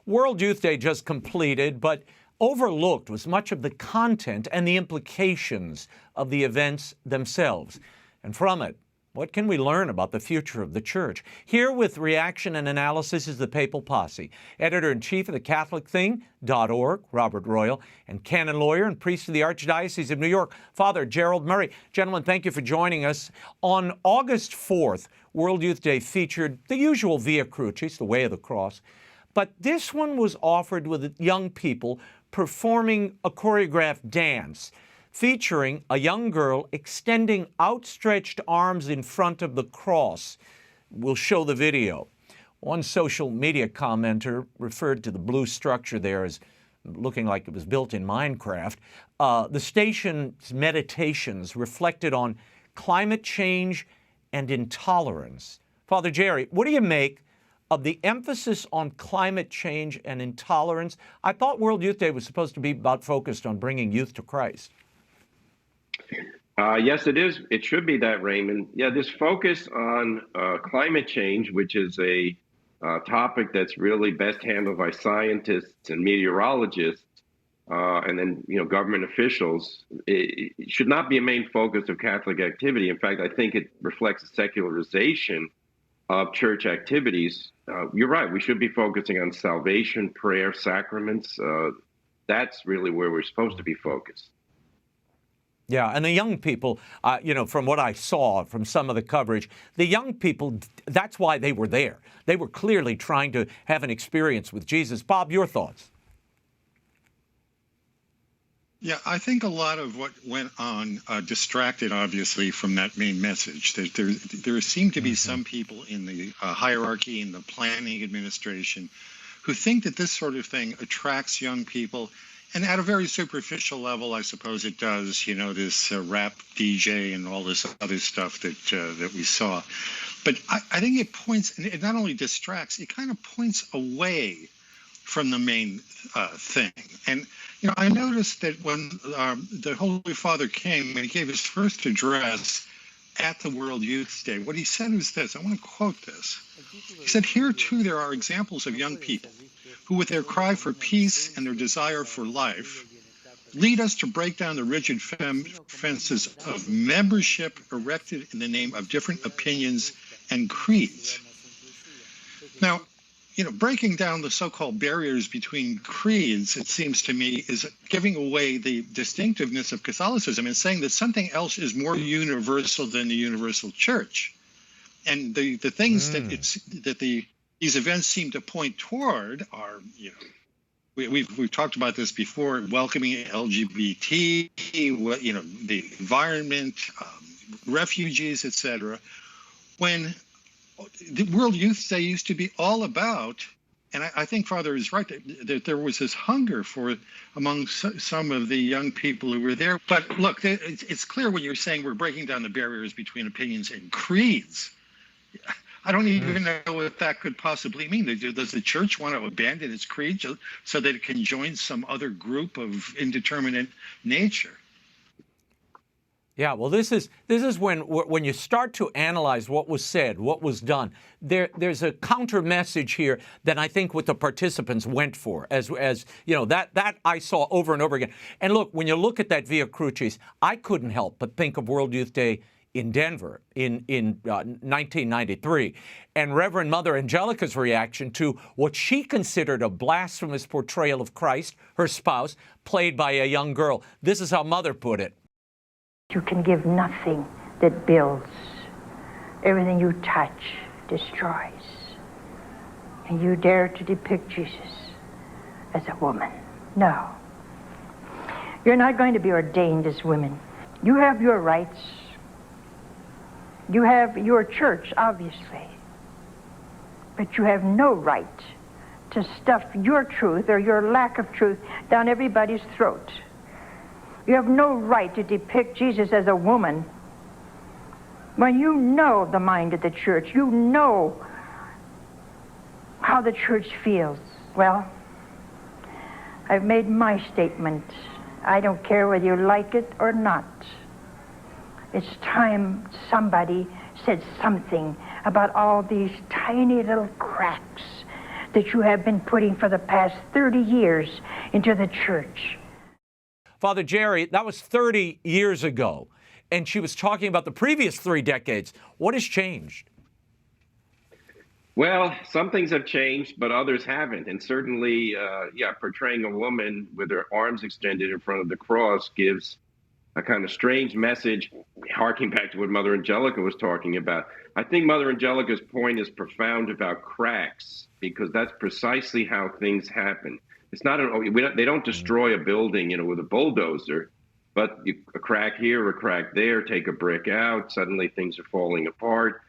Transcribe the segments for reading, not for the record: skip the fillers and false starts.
World Youth Day just completed, but overlooked was much of the content and the implications of the events themselves. And from it, what can we learn about the future of the Church? Here with reaction and analysis is the Papal Posse, editor-in-chief of the CatholicThing.org, Robert Royal, and canon lawyer and priest of the Archdiocese of New York, Father Gerald Murray. Gentlemen, thank you for joining us. On August 4th, World Youth Day featured the usual Via Crucis, the Way of the Cross, but this one was offered with young people performing a choreographed dance featuring a young girl extending outstretched arms in front of the cross. We'll show the video. One social media commenter referred to the blue structure there as looking like it was built in Minecraft. The station's meditations reflected on climate change and intolerance. Father Jerry, what do you make of the emphasis on climate change and intolerance? I thought World Youth Day was supposed to be focused on bringing youth to Christ. Yes, it is. It should be that, Raymond. Yeah, this focus on climate change, which is a topic that's really best handled by scientists and meteorologists, and then government officials, it should not be a main focus of Catholic activity. In fact, I think it reflects a secularization of church activities. You're right. We should be focusing on salvation, prayer, sacraments. That's really where we're supposed to be focused. Yeah, and the young people, from what I saw from some of the coverage, the young people, that's why they were there. They were clearly trying to have an experience with Jesus. Bob, your thoughts? Yeah, I think a lot of what went on distracted, obviously, from that main message. There seem to be some people in the hierarchy, in the planning administration, who think that this sort of thing attracts young people. And at a very superficial level, I suppose it does, this rap DJ and all this other stuff that we saw. But I think it points, and it not only distracts, it kind of points away from the main thing. And, I noticed that when the Holy Father came and he gave his first address at the World Youth Day, what he said was this. I want to quote this. He said, "Here, too, there are examples of young people who, with their cry for peace and their desire for life, lead us to break down the rigid fences of membership erected in the name of different opinions and creeds." Now, breaking down the so-called barriers between creeds, it seems to me, is giving away the distinctiveness of Catholicism and saying that something else is more universal than the universal church. And the things that these events seem to point toward are, we've talked about this before, welcoming LGBT, the environment, refugees, etc. When the World Youth Day used to be all about, and I think Father is right, that there was this hunger for among some of the young people who were there. But look, it's clear when you're saying we're breaking down the barriers between opinions and creeds. I don't even know what that could possibly mean. Does the church want to abandon its creed so that it can join some other group of indeterminate nature? Yeah, well, this is when you start to analyze what was said, what was done. There's a counter message here that I think what the participants went for, as that I saw over and over again. And look, when you look at that Via Crucis, I couldn't help but think of World Youth Day in Denver in 1993, and Reverend Mother Angelica's reaction to what she considered a blasphemous portrayal of Christ, her spouse, played by a young girl. This is how Mother put it. You can give nothing that builds. Everything you touch destroys. And you dare to depict Jesus as a woman. No. You're not going to be ordained as women. You have your rights. You have your church, obviously. But you have no right to stuff your truth or your lack of truth down everybody's throat. You have no right to depict Jesus as a woman when you know the mind of the church. You know how the church feels. Well, I've made my statement. I don't care whether you like it or not. It's time somebody said something about all these tiny little cracks that you have been putting for the past 30 years into the church. Father Jerry, that was 30 years ago, and she was talking about the previous 3 decades. What has changed? Well, some things have changed, but others haven't. And certainly, portraying a woman with her arms extended in front of the cross gives a kind of strange message, harking back to what Mother Angelica was talking about. I think Mother Angelica's point is profound about cracks, because that's precisely how things happen. It's not they don't destroy a building, with a bulldozer, but a crack here, a crack there, take a brick out, suddenly things are falling apart.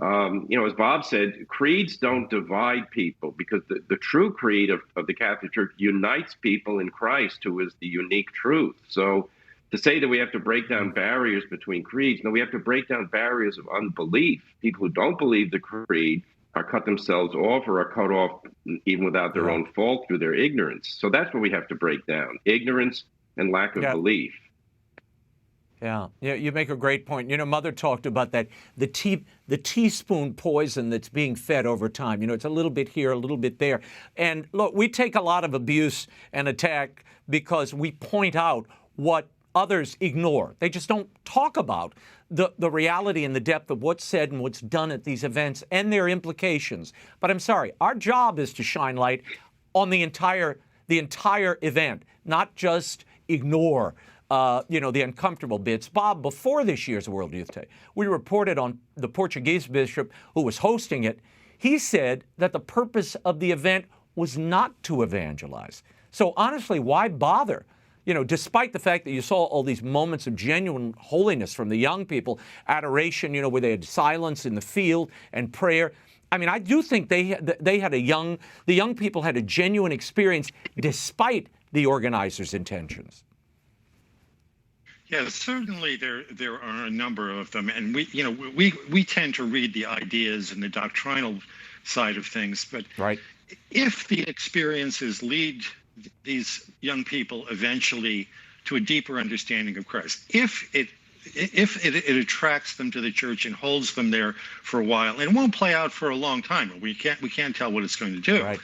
As Bob said, creeds don't divide people, because the true creed of the Catholic Church unites people in Christ, who is the unique truth. So to say that we have to break down barriers between creeds, no, we have to break down barriers of unbelief. People who don't believe the creed are cut themselves off, or are cut off even without their own fault through their ignorance. So that's what we have to break down: ignorance and lack of belief. Yeah, you make a great point. Mother talked about that, the teaspoon poison that's being fed over time. It's a little bit here, a little bit there. And look, we take a lot of abuse and attack because we point out what others ignore. They just don't talk about the reality and the depth of what's said and what's done at these events and their implications. But I'm sorry, our job is to shine light on the entire event, not just ignore the uncomfortable bits. Bob, before this year's World Youth Day, we reported on the Portuguese bishop who was hosting it. He said that the purpose of the event was not to evangelize. So honestly, why bother? Despite the fact that you saw all these moments of genuine holiness from the young people, adoration, where they had silence in the field and prayer. I mean, I do think the young people had a genuine experience despite the organizers' intentions. Yeah, certainly there are a number of them, and we tend to read the ideas and the doctrinal side of things, but if the experiences lead these young people eventually to a deeper understanding of Christ, if it attracts them to the church and holds them there for a while, and it won't play out for a long time. We can't tell what it's going to do. Right.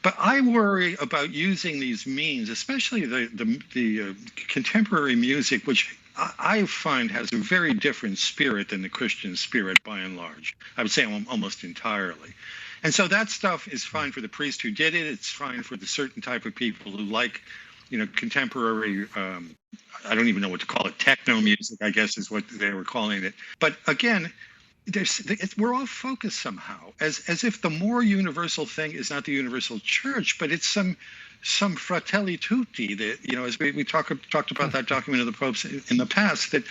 But I worry about using these means, especially the contemporary music, which I find has a very different spirit than the Christian spirit by and large. I would say almost entirely. And so that stuff is fine for the priest who did it. It's fine for the certain type of people who like, contemporary, I don't even know what to call it, techno music, I guess is what they were calling it. But again, we're off focus somehow, as if the more universal thing is not the universal church, but it's some fratelli tutti that, as we talked about that document of the popes in the past, that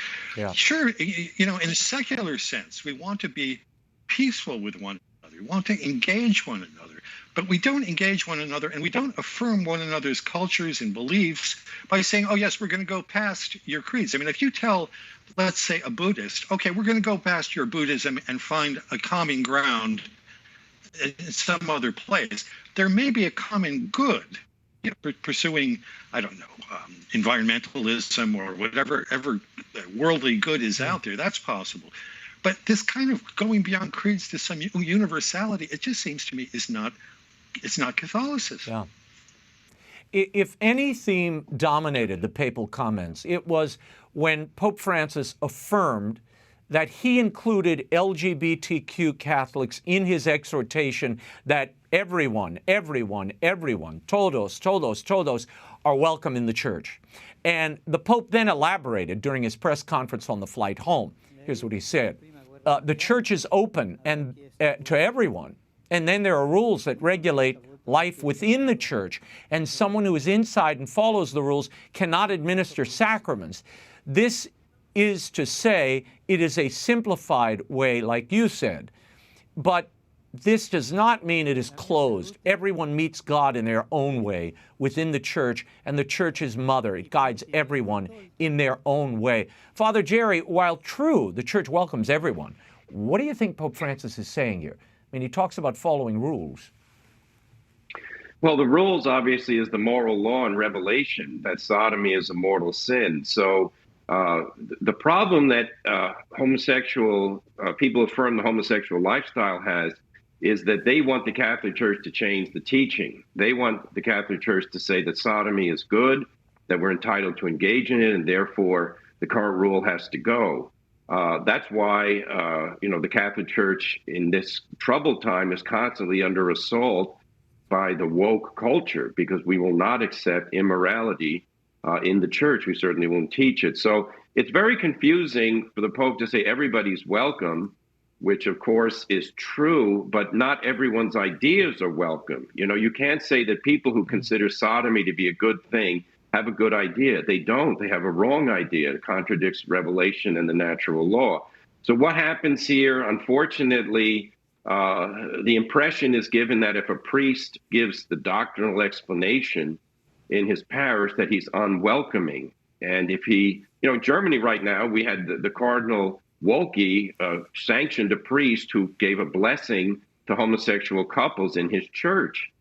sure, in a secular sense, we want to be peaceful with one another. We want to engage one another, but we don't engage one another, and we don't affirm one another's cultures and beliefs by saying, oh yes, we're going to go past your creeds. I mean, if you tell, let's say, a Buddhist, okay, we're going to go past your Buddhism and find a common ground in some other place, there may be a common good. Pursuing, I don't know, environmentalism or whatever worldly good is out there, that's possible. But this kind of going beyond creeds to some universality, it just seems to me it's not Catholicism. Yeah. If any theme dominated the papal comments, it was when Pope Francis affirmed that he included LGBTQ Catholics in his exhortation that everyone, todos, are welcome in the church. And the Pope then elaborated during his press conference on the flight home. Here's what he said. The church is open to everyone. And then there are rules that regulate life within the church. And someone who is inside and follows the rules cannot administer sacraments. This is to say, it is a simplified way, like you said. But this does not mean it is closed. Everyone meets God in their own way within the church, and the church is mother. It guides everyone in their own way. Father Jerry, while true, the church welcomes everyone, what do you think Pope Francis is saying here? I mean, he talks about following rules. Well, the rules, obviously, is the moral law in Revelation, that sodomy is a mortal sin. So the problem that homosexual people affirm the homosexual lifestyle has is that they want the Catholic Church to change the teaching. They want the Catholic Church to say that sodomy is good, that we're entitled to engage in it, and therefore the current rule has to go. That's why, the Catholic Church in this troubled time is constantly under assault by the woke culture, because we will not accept immorality in the church. We certainly won't teach it. So it's very confusing for the Pope to say everybody's welcome, which of course is true, but not everyone's ideas are welcome. You can't say that people who consider sodomy to be a good thing have a good idea. They don't. They have a wrong idea. It contradicts revelation and the natural law. So what happens here, unfortunately, the impression is given that if a priest gives the doctrinal explanation in his parish, that he's unwelcoming. And if he, in Germany right now, we had the Cardinal Wolke sanctioned a priest who gave a blessing to homosexual couples in his church.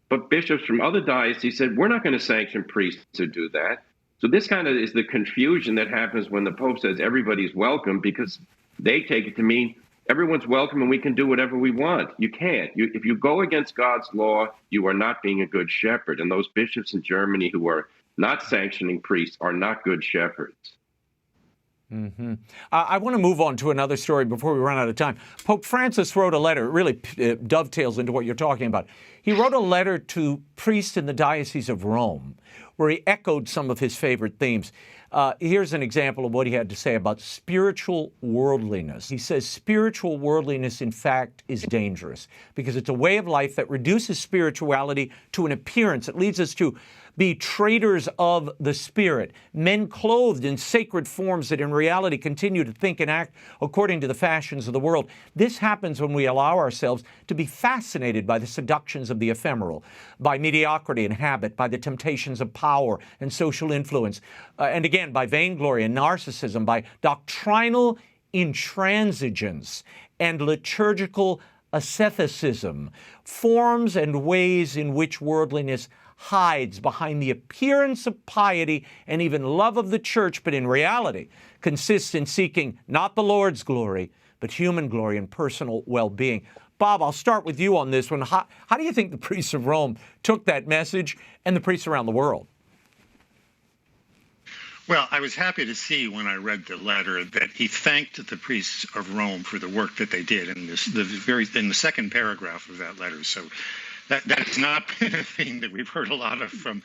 But bishops from other dioceses said, we're not going to sanction priests to do that. So this kind of is the confusion that happens when the Pope says everybody's welcome, because they take it to mean everyone's welcome and we can do whatever we want. You can't. If you go against God's law, you are not being a good shepherd. And those bishops in Germany who are not sanctioning priests are not good shepherds. Mm-hmm. I want to move on to another story before we run out of time. Pope Francis wrote a letter. It really dovetails into what you're talking about. He wrote a letter to priests in the Diocese of Rome, where he echoed some of his favorite themes. Here's an example of what he had to say about spiritual worldliness. He says, spiritual worldliness, in fact, is dangerous because it's a way of life that reduces spirituality to an appearance. It leads us to be traitors of the Spirit, men clothed in sacred forms that in reality continue to think and act according to the fashions of the world. This happens when we allow ourselves to be fascinated by the seductions of the ephemeral, by mediocrity and habit, by the temptations of power and social influence, and again, by vainglory and narcissism, by doctrinal intransigence and liturgical asceticism, forms and ways in which worldliness hides behind the appearance of piety and even love of the church, but in reality consists in seeking not the Lord's glory, but human glory and personal well-being. Bob, I'll start with you on this one. How do you think the priests of Rome took that message and the priests around the world? Well, I was happy to see when I read the letter that he thanked the priests of Rome for the work that they did in the second paragraph of that letter. So that has not been a thing that we've heard a lot of from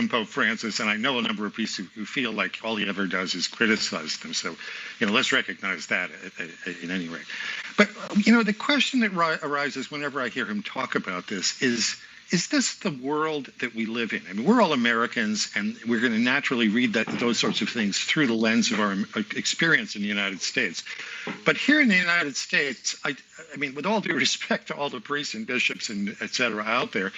Pope Francis, and I know a number of priests who feel like all he ever does is criticize them. So, let's recognize that in any rate. But, the question that arises whenever I hear him talk about this is this the world that we live in? I mean, we're all Americans, and we're going to naturally read those sorts of things through the lens of our experience in the United States. But here in the United States, I mean, with all due respect to all the priests and bishops and et cetera out there,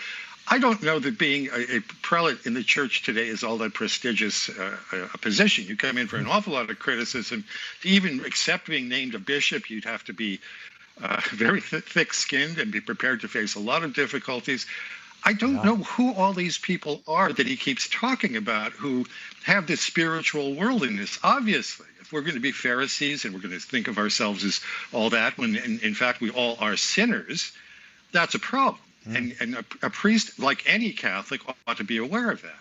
I don't know that being a prelate in the church today is all that prestigious a position. You come in for an awful lot of criticism. To even accept being named a bishop, you'd have to be very thick-skinned and be prepared to face a lot of difficulties. I don't know who all these people are that he keeps talking about who have this spiritual worldliness. Obviously, if we're going to be Pharisees and we're going to think of ourselves as all that, when in fact we all are sinners, that's a problem. And a priest, like any Catholic, ought to be aware of that.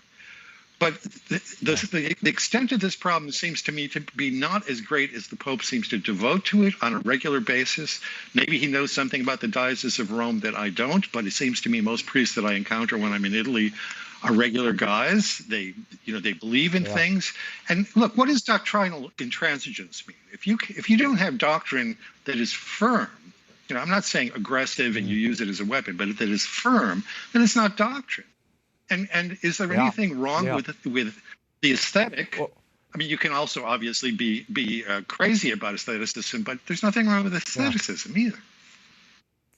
But the extent of this problem seems to me to be not as great as the Pope seems to devote to it on a regular basis. Maybe he knows something about the Diocese of Rome that I don't, but it seems to me most priests that I encounter when I'm in Italy are regular guys. They believe in things. And look, what does doctrinal intransigence mean? If you don't have doctrine that is firm, I'm not saying aggressive and you use it as a weapon, but that is firm, then it's not doctrine. And is there anything wrong with the aesthetic? Well, I mean, you can also obviously be crazy about aestheticism, but there's nothing wrong with aestheticism either.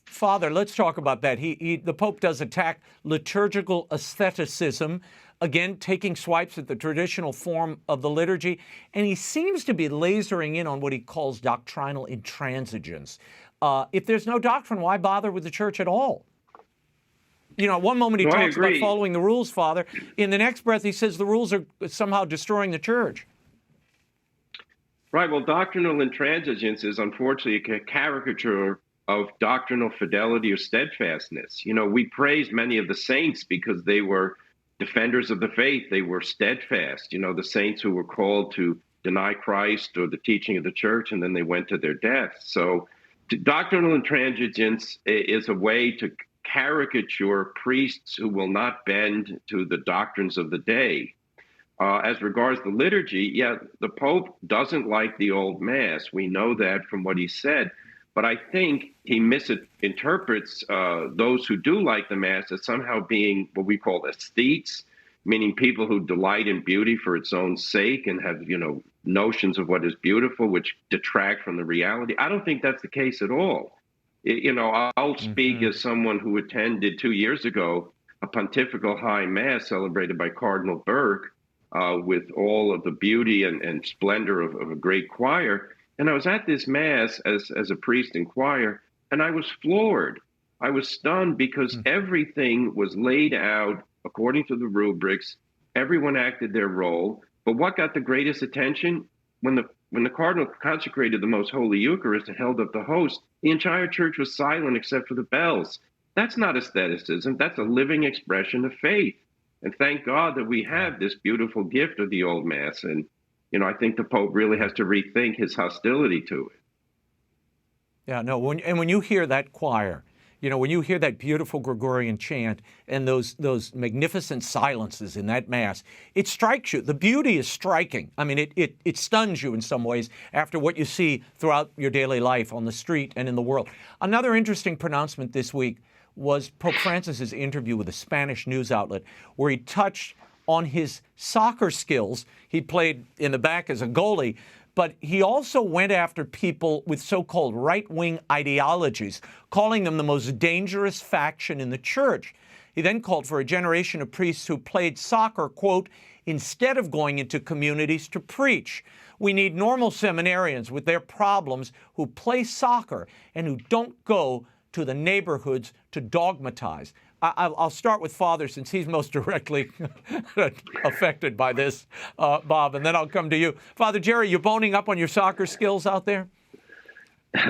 Father, let's talk about that. The Pope does attack liturgical aestheticism, again, taking swipes at the traditional form of the liturgy, and he seems to be lasering in on what he calls doctrinal intransigence. If there's no doctrine, why bother with the church at all? At one moment he talks about following the rules, Father. In the next breath, he says the rules are somehow destroying the church. Right. Well, doctrinal intransigence is unfortunately a caricature of doctrinal fidelity or steadfastness. You know, we praise many of the saints because they were defenders of the faith. They were steadfast. You know, the saints who were called to deny Christ or the teaching of the church, and then they went to their death. So doctrinal intransigence is a way to caricature priests who will not bend to the doctrines of the day. As regards the liturgy, yeah, the Pope doesn't like the old Mass. We know that from what he said. But I think he misinterprets those who do like the Mass as somehow being what we call aesthetes, meaning people who delight in beauty for its own sake and have, you know, notions of what is beautiful, which detract from the reality. I don't think that's the case at all. You know, I'll speak as someone who attended 2 years ago a pontifical high Mass celebrated by Cardinal Burke with all of the beauty and splendor of a great choir. And I was at this Mass as a priest in choir, and I was floored. I was stunned because everything was laid out according to the rubrics. Everyone acted their role. But what got the greatest attention? When the Cardinal consecrated the Most Holy Eucharist and held up the host, the entire church was silent except for the bells. That's not aestheticism. That's a living expression of faith. And thank God that we have this beautiful gift of the old Mass. And, you know, I think the Pope really has to rethink his hostility to it. Yeah, no, when you hear that choir, you know, when you hear that beautiful Gregorian chant and those magnificent silences in that Mass, it strikes you. The beauty is striking. I mean, it stuns you in some ways after what you see throughout your daily life on the street and in the world. Another interesting pronouncement this week was Pope Francis's interview with a Spanish news outlet, where he touched on his soccer skills. He played in the back as a goalie, but he also went after people with so-called right-wing ideologies, calling them the most dangerous faction in the church. He then called for a generation of priests who played soccer, quote, instead of going into communities to preach. We need normal seminarians with their problems who play soccer and who don't go to the neighborhoods to dogmatize. I'll start with Father, since he's most directly affected by this, Bob, and then I'll come to you. Father Jerry, you boning up on your soccer skills out there?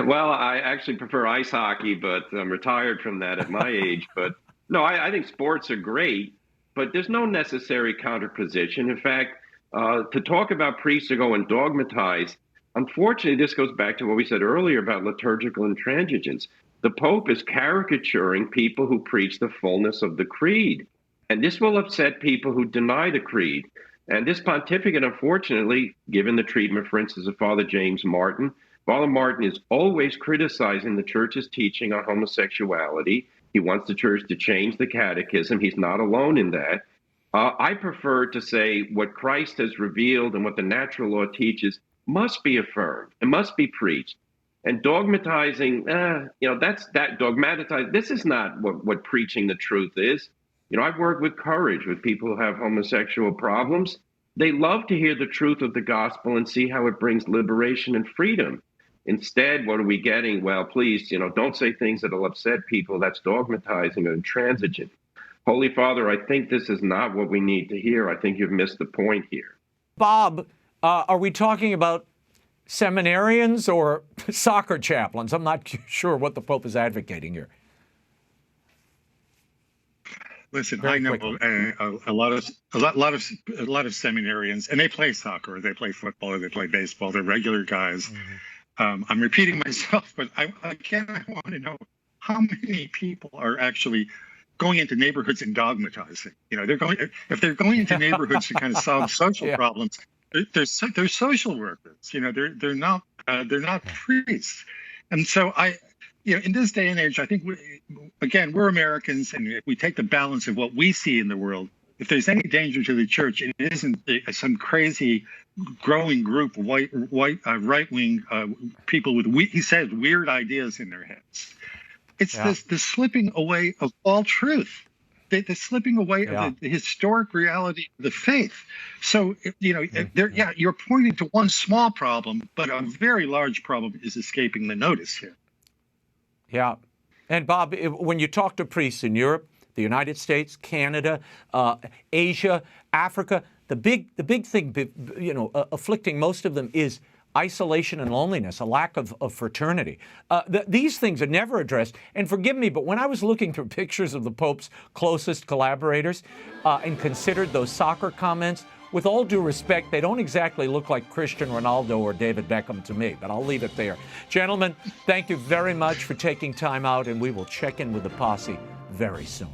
Well, I actually prefer ice hockey, but I'm retired from that at my age. But no, I think sports are great, but there's no necessary counterposition. In fact, to talk about priests who go and dogmatize, unfortunately, this goes back to what we said earlier about liturgical intransigence. The Pope is caricaturing people who preach the fullness of the creed. And this will upset people who deny the creed. And this pontificate, unfortunately, given the treatment, for instance, of Father James Martin, Father Martin is always criticizing the church's teaching on homosexuality. He wants the church to change the catechism. He's not alone in that. I prefer to say what Christ has revealed and what the natural law teaches must be affirmed and must be preached. And dogmatizing, that's that dogmatized. This is not what preaching the truth is. You know, I've worked with Courage with people who have homosexual problems. They love to hear the truth of the gospel and see how it brings liberation and freedom. Instead, what are we getting? Well, please, don't say things that'll upset people. That's dogmatizing and intransigent. Holy Father, I think this is not what we need to hear. I think you've missed the point here. Bob, are we talking about seminarians or soccer chaplains? I'm not sure what the Pope is advocating here. Listen, I know a lot of seminarians, and they play soccer, or they play football, or they play baseball. They're regular guys. Mm-hmm. I'm repeating myself, but I want to know how many people are actually going into neighborhoods and dogmatizing. If they're going into neighborhoods to kind of solve social problems. They're social workers. They're not priests. And so in this day and age, I think we're Americans, and if we take the balance of what we see in the world, if there's any danger to the church, it isn't some crazy growing group of right-wing people with, he says, weird ideas in their heads. It's the slipping away of all truth. The slipping away of the historic reality of the faith. So, you're pointing to one small problem, but a very large problem is escaping the notice here. Yeah. And Bob, when you talk to priests in Europe, the United States, Canada, Asia, Africa, the big thing, afflicting most of them is isolation and loneliness, a lack of fraternity. These things are never addressed. And forgive me, but when I was looking through pictures of the Pope's closest collaborators and considered those soccer comments, with all due respect, they don't exactly look like Cristiano Ronaldo or David Beckham to me, but I'll leave it there. Gentlemen, thank you very much for taking time out, and we will check in with the Posse very soon.